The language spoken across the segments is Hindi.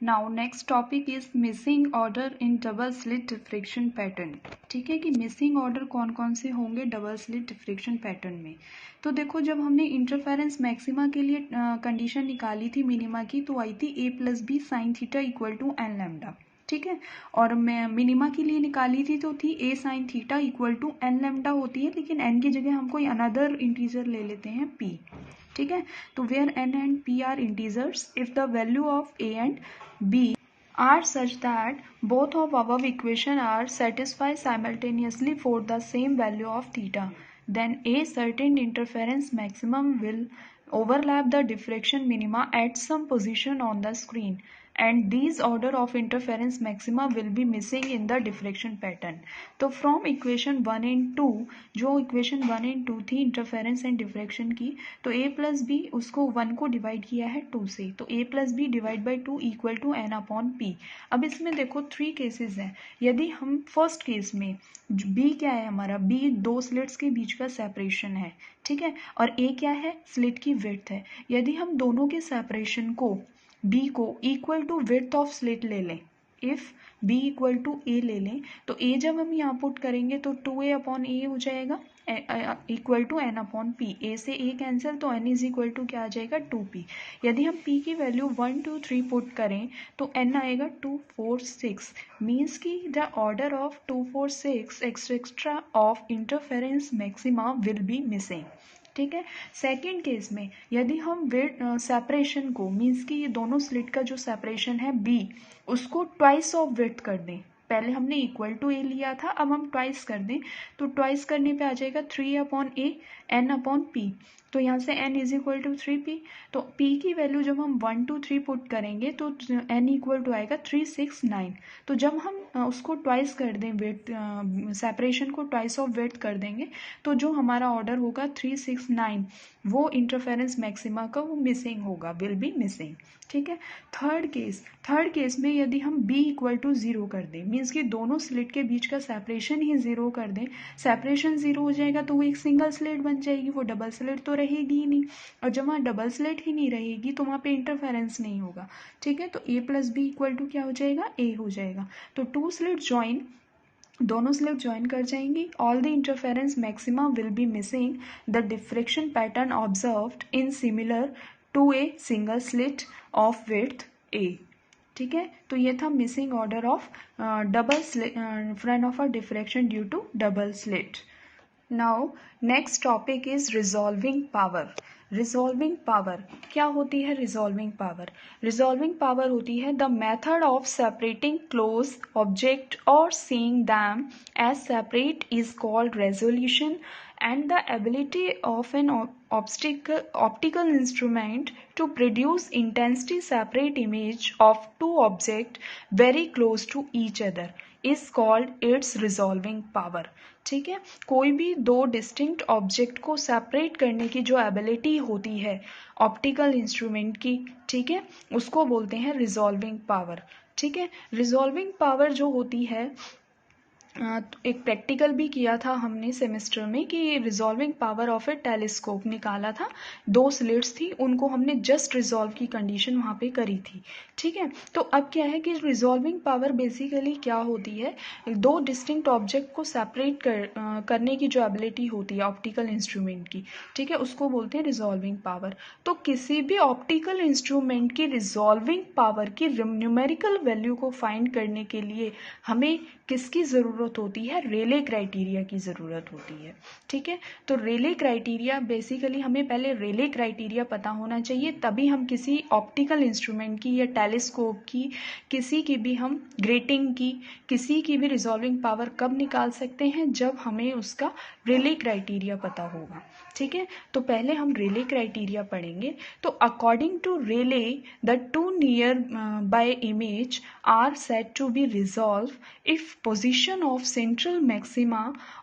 Now next topic is missing order in double slit diffraction pattern. ठीक है कि मिसिंग ऑर्डर कौन कौन से होंगे डबल स्लिट डिफ्रेक्शन पैटर्न में। तो देखो, जब हमने इंटरफेरेंस मैक्सिमा के लिए कंडीशन निकाली थी मिनिमा की, तो आई थी a plus B sine theta equal to N lambda. ठीक है, और मैं मिनिमा के लिए निकाली थी तो थी a sine theta equal to N lambda होती है, लेकिन n की जगह हम कोई अनदर इंटीजर ले लेते हैं p। ठीक है, तो where n and p are integers, if the value of a and b are such that both of above equation are satisfied simultaneously for the same value of theta, then a certain interference maximum will overlap the diffraction minima at some position on the screen, and these order of interference maxima will be missing in the diffraction pattern. तो from equation 1 and 2, जो equation 1 and 2 थी interference and diffraction की, तो a plus b उसको 1 को डिवाइड किया है 2 से, तो a plus b divide by 2 equal to n upon p। अब इसमें देखो 3 केसेस हैं। यदि हम फर्स्ट केस में b क्या है हमारा, b दो स्लिट्स के बीच का सेपरेशन है। ठीक है, और a क्या है, स्लिट की विड्थ है। यदि हम दोनों के सेपरेशन को b को equal to width of slit ले लें, if b equal to a ले लें, तो a जब हम यहाँ पुट करेंगे तो 2a अपॉन a हो जाएगा equal to n upon p। a से a कैंसिल, तो n इज इक्वल टू क्या आ जाएगा 2p। यदि हम p की वैल्यू 1 2 3 पुट करें तो n आएगा 2 4 6, मीन्स की the order of 2 4 6 etcetera of interference maxima will be missing. ठीक है, सेकेंड केस में यदि हम विड्थ सेपरेशन को, मीन्स कि ये दोनों स्लिट का जो सेपरेशन है b, उसको ट्वाइस ऑफ विड्थ कर दें। पहले हमने इक्वल टू a लिया था, अब हम ट्वाइस कर दें, तो ट्वाइस करने पे आ जाएगा 3 upon a n upon p। तो यहाँ से n is equal to 3p। तो p की वैल्यू जब हम 1 2 3 पुट करेंगे तो n इक्वल टू आएगा 3 6 9। तो जब हम उसको ट्वाइस कर दें, विड्थ सेपरेशन को ट्वाइस ऑफ विड्थ कर देंगे, तो जो हमारा ऑर्डर होगा 3 6 9, वो इंटरफेरेंस मैक्सिमा का वो मिसिंग होगा, विल बी मिसिंग। ठीक है, थर्ड केस में यदि हम b इक्वल टू 0 कर दें, मीन्स कि दोनों स्लिट के बीच का सेपरेशन ही 0 कर दें, सेपरेशन 0 हो जाएगा तो वो एक सिंगल स्लिट बन जाएगी, वो डबल स्लिट तो रहेगी ही नहीं, और जब वहाँ डबल स्लिट ही नहीं रहेगी तो वहाँ पे इंटरफेरेंस नहीं होगा। ठीक है, तो a plus B equal to क्या हो जाएगा, a हो जाएगा। तो टू स्लिट ज्वाइन, दोनों स्लिट ज्वाइन कर जाएंगी, all the interference maxima will be missing, the diffraction pattern observed in similar to a single slit of width a। ठीक है, तो ये था missing order of double slit front of a diffraction due to double slit. Now next topic is resolving power. Resolving power क्या होती है? रिजॉल्विंग पावर होती है the method of separating close object और seeing them as separate is called resolution, and the ability of an optical instrument to produce intensity separate image of two objects very close to each other is called its resolving power। ठीक है, कोई भी दो डिस्टिंक्ट ऑब्जेक्ट को सेपरेट करने की जो एबिलिटी होती है ऑप्टिकल इंस्ट्रूमेंट की, ठीक है, उसको बोलते हैं रिजॉल्विंग पावर। ठीक है, रिजॉल्विंग पावर जो होती है, एक प्रैक्टिकल भी किया था हमने सेमेस्टर में कि resolving power of A telescope निकाला था, दो स्लिट्स थी, उनको हमने जस्ट रिजॉल्व की कंडीशन वहाँ पे करी थी। ठीक है, तो अब क्या है कि रिजॉल्विंग पावर बेसिकली क्या होती है, दो डिस्टिंक्ट ऑब्जेक्ट को सेपरेट करने की जो एबिलिटी होती है ऑप्टिकल इंस्ट्रूमेंट की, ठीक है, उसको बोलते हैं रिजॉल्विंग पावर। तो किसी भी ऑप्टिकल इंस्ट्रूमेंट की रिजॉल्विंग पावर की न्यूमेरिकल वैल्यू को फाइंड करने के लिए हमें किसकी ज़रूरत होती है? रेले क्राइटेरिया की ज़रूरत होती है। ठीक है, तो रेले क्राइटेरिया बेसिकली हमें पहले रेले क्राइटेरिया पता होना चाहिए, तभी हम किसी ऑप्टिकल इंस्ट्रूमेंट की या टेलीस्कोप की, किसी की भी हम ग्रेटिंग की, किसी की भी रिजॉल्विंग पावर कब निकाल सकते हैं? जब हमें उसका रेले क्राइटेरिया पता होगा। ठीक है, तो पहले हम रेले क्राइटेरिया पढ़ेंगे। तो according to Rayleigh the two nearby image are said to be resolve if position of central maxima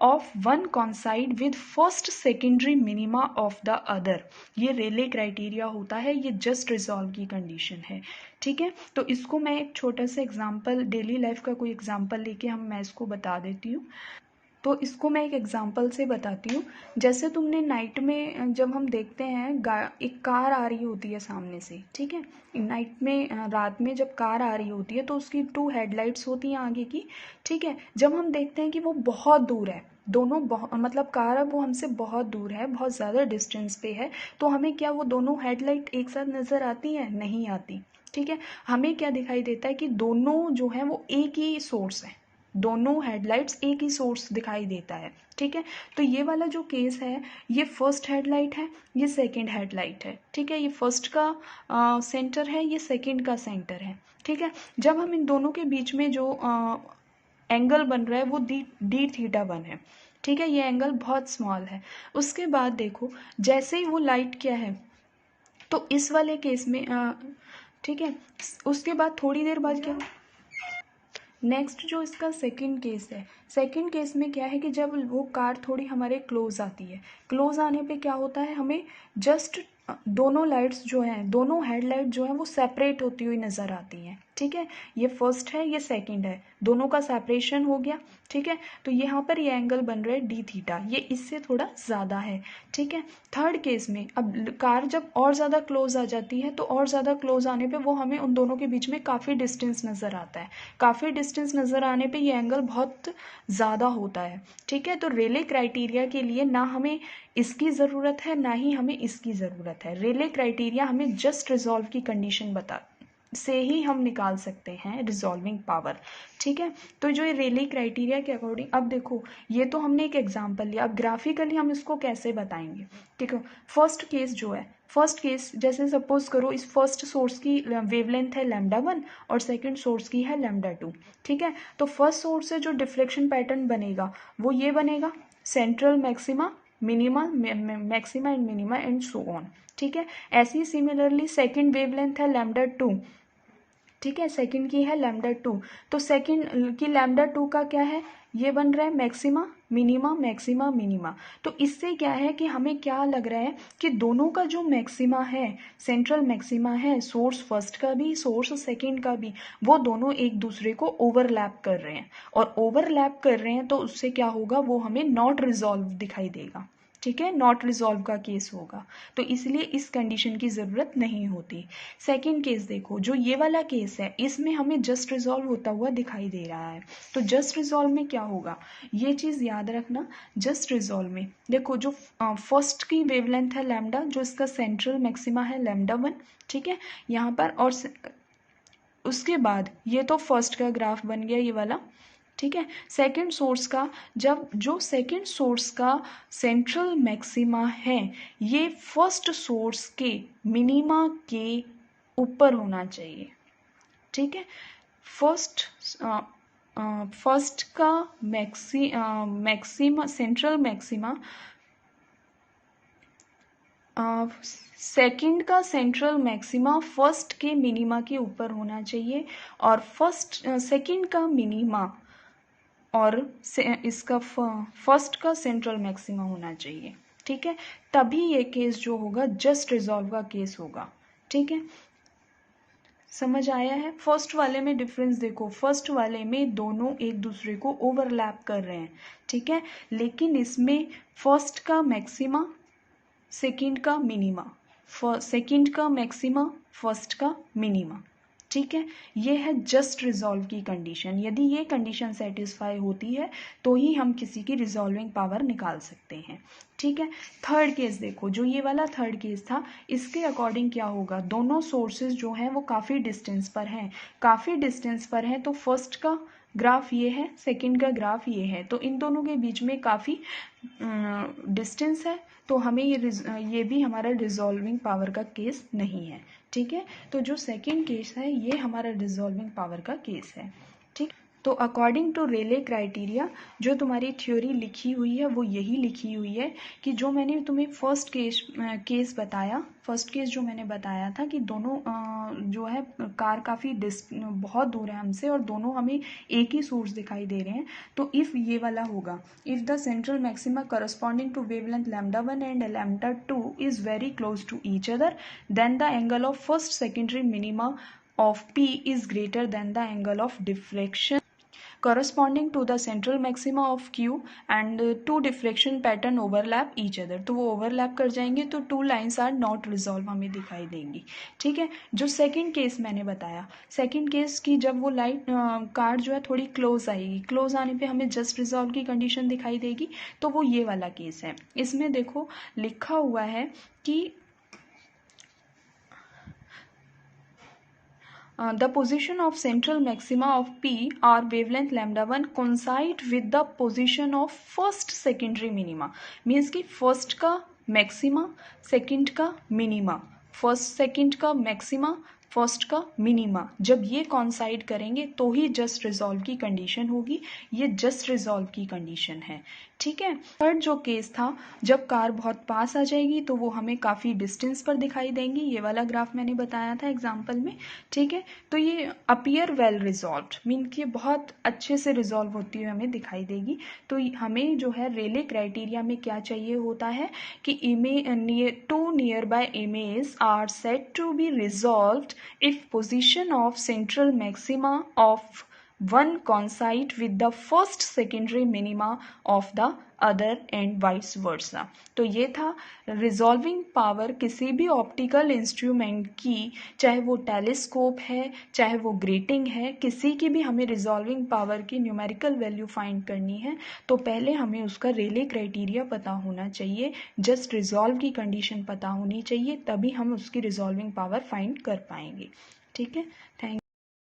of one coincide with first secondary minima of the other। ये रेले क्राइटेरिया होता है, ये जस्ट रिजॉल्व की कंडीशन है। ठीक है, तो इसको मैं एक छोटा सा एग्जांपल, डेली लाइफ का कोई एग्जांपल लेके मैं इसको बता देती हूँ। तो इसको मैं एक एग्जांपल से बताती हूँ। जैसे तुमने नाइट में जब हम देखते हैं एक कार आ रही होती है सामने से, ठीक है, नाइट में रात में जब कार आ रही होती है तो उसकी 2 हेडलाइट्स होती हैं आगे की, ठीक है। जब हम देखते हैं कि वो बहुत दूर है, दोनों मतलब कार है वो हमसे बहुत दूर है, बहुत ज़्यादा डिस्टेंस पे है, तो हमें क्या वो दोनों हेडलाइट एक साथ नज़र आती है? नहीं आती, ठीक है। हमें क्या दिखाई देता है कि दोनों जो है वो एक ही सोर्स है, दोनों हेडलाइट्स एक ही सोर्स दिखाई देता है, ठीक है। तो ये वाला जो केस है, ये फर्स्ट हेडलाइट है, ये सेकंड हेडलाइट है, ठीक है। ये फर्स्ट का सेंटर है, ये सेकंड का सेंटर है, ठीक है। जब हम इन दोनों के बीच में जो एंगल बन रहा है वो डी थीटा 1 है, ठीक है। ये एंगल बहुत स्मॉल है। उसके बाद देखो जैसे ही वो लाइट क्या है, तो इस वाले केस में ठीक है, उसके बाद थोड़ी देर बाद क्या, नेक्स्ट जो इसका सेकंड केस है, सेकंड केस में क्या है कि जब वो कार थोड़ी हमारे क्लोज आती है, क्लोज आने पे क्या होता है, हमें जस्ट दोनों लाइट्स जो हैं, दोनों हेडलाइट जो हैं वो सेपरेट होती हुई नज़र आती हैं, ठीक है। ये फर्स्ट है, ये सेकंड है, दोनों का सेपरेशन हो गया, ठीक है। तो यहाँ पर ये एंगल बन रहा है डी थीटा, ये इससे थोड़ा ज़्यादा है, ठीक है। थर्ड केस में अब कार जब और ज़्यादा क्लोज आ जाती है, तो और ज़्यादा क्लोज आने पे वो हमें उन दोनों के बीच में काफ़ी डिस्टेंस नज़र आता है, काफ़ी डिस्टेंस नज़र आने पे ये एंगल बहुत ज़्यादा होता है, ठीक है। तो रेले क्राइटेरिया के लिए ना हमें इसकी ज़रूरत है ना ही हमें इसकी ज़रूरत है। रेले क्राइटेरिया हमें जस्ट रिजॉल्व की कंडीशन से ही हम निकाल सकते हैं रिजॉल्विंग पावर, ठीक है। तो जो ये रेले क्राइटेरिया के अकॉर्डिंग, अब देखो ये तो हमने एक एग्जांपल लिया, अब ग्राफिकली हम इसको कैसे बताएंगे, ठीक है। फर्स्ट केस जो है, फर्स्ट केस जैसे सपोज करो इस फर्स्ट सोर्स की वेवलेंथ है λ1 और सेकंड सोर्स की है λ2, ठीक है। तो फर्स्ट सोर्स से जो डिफ्लेक्शन पैटर्न बनेगा वो ये बनेगा, central maxima, minima, maxima and minima and so on, ठीक है। ऐसे ही सिमिलरली सेकंड वेवलेंथ है λ2, ठीक है, सेकंड की है λ2, तो सेकंड की λ2 का क्या है, ये बन रहा है मैक्सिमा मिनिमा, मैक्सिमा मिनिमा। तो इससे क्या है कि हमें क्या लग रहा है कि दोनों का जो मैक्सिमा है, सेंट्रल मैक्सिमा है, सोर्स फर्स्ट का भी सोर्स सेकंड का भी, वो दोनों एक दूसरे को ओवरलैप कर रहे हैं, और ओवरलैप कर रहे हैं तो उससे क्या होगा, वो हमें नॉट रिजॉल्व दिखाई देगा, ठीक है, नॉट रिजॉल्व का केस होगा। तो इसलिए इस कंडीशन की ज़रूरत नहीं होती। सेकंड केस देखो, जो ये वाला केस है इसमें हमें जस्ट रिजॉल्व होता हुआ दिखाई दे रहा है। तो जस्ट रिजॉल्व में क्या होगा, ये चीज़ याद रखना। जस्ट रिजॉल्व में देखो जो फर्स्ट की वेवलेंथ है लैम्डा, जो इसका सेंट्रल मैक्सिमा है λ1, ठीक है, यहाँ पर, और उसके बाद ये तो फर्स्ट का ग्राफ बन गया ये वाला, ठीक है। सेकंड सोर्स का, जब जो सेकंड सोर्स का सेंट्रल मैक्सिमा है ये फर्स्ट सोर्स के मिनिमा के ऊपर होना चाहिए, ठीक है। फर्स्ट का मैक्सिमा, सेंट्रल मैक्सिमा, सेकंड का सेंट्रल मैक्सिमा फर्स्ट के मिनिमा के ऊपर होना चाहिए, और सेकंड का मिनिमा और इसका फर्स्ट का सेंट्रल मैक्सिमा होना चाहिए, ठीक है। तभी ये केस जो होगा जस्ट रिजॉल्व का केस होगा, ठीक है। समझ आया है। फर्स्ट वाले में डिफरेंस देखो, फर्स्ट वाले में दोनों एक दूसरे को ओवरलैप कर रहे हैं, ठीक है, लेकिन इसमें फर्स्ट का मैक्सिमा, सेकंड का मिनिमा, सेकंड का मैक्सिमा, फर्स्ट का मिनिमा, ठीक है। ये है जस्ट रिजॉल्व की कंडीशन। यदि ये कंडीशन सेटिस्फाई होती है तो ही हम किसी की रिजॉल्विंग पावर निकाल सकते हैं, ठीक है। थर्ड केस देखो, जो ये वाला थर्ड केस था, इसके अकॉर्डिंग क्या होगा, दोनों सोर्सेज जो हैं वो काफ़ी डिस्टेंस पर हैं, काफ़ी डिस्टेंस पर हैं, तो फर्स्ट का ग्राफ ये है, सेकंड का ग्राफ ये है, तो इन दोनों के बीच में काफ़ी डिस्टेंस है, तो हमें ये भी हमारा रिजॉल्विंग पावर का केस नहीं है, ठीक है। तो जो सेकंड केस है ये हमारा रिजॉल्विंग पावर का केस है, ठीक। तो अकॉर्डिंग टू रेले क्राइटेरिया जो तुम्हारी थ्योरी लिखी हुई है वो यही लिखी हुई है कि जो मैंने तुम्हें फर्स्ट केस बताया, फर्स्ट केस जो मैंने बताया था कि दोनों जो है कार काफ़ी बहुत दूर है हमसे और दोनों हमें एक ही सोर्स दिखाई दे रहे हैं, तो इफ़ ये वाला होगा, if the central maxima corresponding to wavelength λ1 and λ2 is very close to each other, then the angle of first secondary minima of P is greater than the angle of deflection corresponding to the central maxima of Q and two diffraction pattern overlap each other। तो वो overlap कर जाएंगे तो two lines are not resolve हमें दिखाई देंगी। ठीक है, जो सेकंड केस मैंने बताया, सेकंड केस की जब वो लाइट कार जो है थोड़ी क्लोज आएगी, क्लोज आने पे हमें जस्ट रिजॉल्व की कंडीशन दिखाई देगी, तो वो ये वाला केस है। इसमें देखो लिखा हुआ है कि the position of central maxima of P or wavelength lambda 1 coincide with the position of first secondary minima। Means कि फर्स्ट का मैक्सिमा, सेकंड का मिनिमा, फर्स्ट सेकंड का मैक्सिमा, फर्स्ट का मिनिमा, जब ये कॉन्साइड करेंगे तो ही जस्ट रिजॉल्व की कंडीशन होगी। ये जस्ट रिजॉल्व की कंडीशन है। ठीक है, थर्ड जो केस था, जब कार बहुत पास आ जाएगी तो वो हमें काफ़ी डिस्टेंस पर दिखाई देंगी। ये वाला ग्राफ मैंने बताया था एग्जाम्पल में। ठीक है, तो ये अपीयर वेल रिजॉल्व्ड, मीन कि बहुत अच्छे से रिजॉल्व होती हुई हमें दिखाई देगी। तो हमें जो है रेले क्राइटेरिया में क्या चाहिए होता है कि two nearby image are said to be resolved if position of central maxima of one coincide with the first secondary minima of the other and vice versa। तो ये था रिजॉल्विंग पावर किसी भी ऑप्टिकल इंस्ट्रूमेंट की, चाहे वो टेलीस्कोप है चाहे वो ग्रेटिंग है, किसी की भी हमें रिजॉल्विंग पावर की न्यूमेरिकल वैल्यू फाइंड करनी है तो पहले हमें उसका रेले क्राइटेरिया पता होना चाहिए, जस्ट रिजॉल्व की कंडीशन पता होनी चाहिए, तभी हम उसकी रिजॉल्विंग पावर फाइंड कर पाएंगे। ठीक है, थैंक